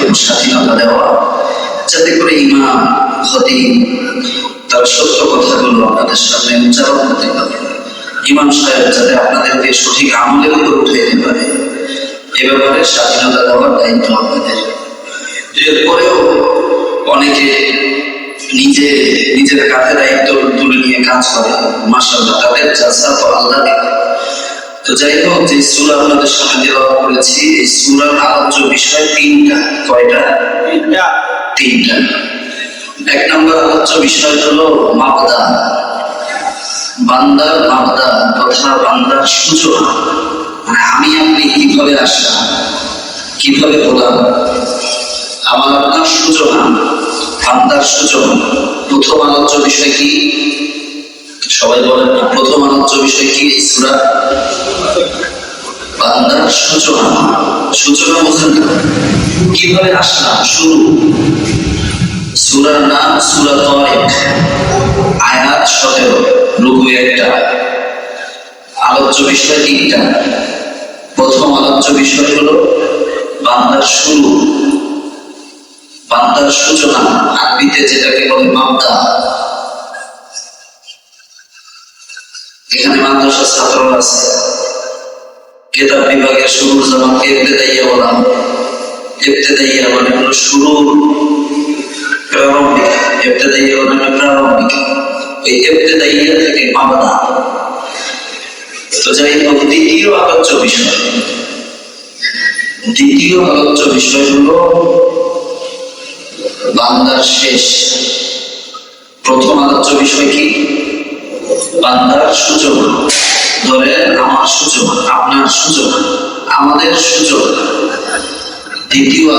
এবং স্বাধীনতা দেওয়া, যাতে করে ইমাম খতিব তার সত্য কথাগুলো আপনাদের সামনে উচ্চারণ করতে পারে, ইমাম সাহেব যাতে আপনাদেরকে সঠিক আমলের উপর উঠে যেতে পারে, এ ব্যাপারে স্বাধীনতা দেওয়ার দায়িত্ব আপনাদের। এরপরেও অনেকে নিজের কাঁধে দায়িত্ব তুলে নিয়ে কাজ করে, মাশাআল্লাহ, তাদের জাযা তো আল্লাহ দিবেন। তো যাই হোক, যে সূরা আপনাদের সামনে তেলাওয়াত করেছি, এই সূরার আলোচ্য বিষয় তিনটা। কয়টা? তিনটা। এক নম্বর আলোচ্য বিষয় হলো মাবদা, বান্দার মাবদা তথা বান্দার সূচনা, মানে আমি আপনি কিভাবে আসলাম, কিভাবে হলাম, আমার আপনার সূচনা, বান্দার সূচনা। প্রথম আলোচ্য বিষয় কি? সবাই বলেন না, প্রথম আলোচ্য বিষয় কি এই সূরা? বান্দার সূচনা। সূচনা বোঝেন না, কিভাবে আসলাম, শুরু। সূরার নাম সূরা তারিক, আয়াত 17, রুকু 1টা, আলোচ্য বিষয় 3টা। প্রথম আলোচ্য বিষয় হলো বান্দার শুরু, বান্দার সূচনা, আরবিতে যেটাকে বলে মাবদা। এখানে মাদ্রাসা ছাত্ররা আছে, কিতাব বিভাগের শুরুর জামানকে ইবতেদাইয়া বলা হয়। ইবতেদাইয়া মানে হলো শুরুর, প্রারম্ভিক। ইবতেদাইয়া মানে প্রারম্ভিক, এই ইবতেদাইয়া থেকে মাবদা। তো যাই হোক, দ্বিতীয় আলোচ্য বিষয় হলো বান্দার শেষ। প্রথম আলোচ্য বিষয় কি? বান্দার সূচনা। ধরেন আমার সূচনা, আপনার সূচনা, আমাদের সূচনা। দ্বিতীয়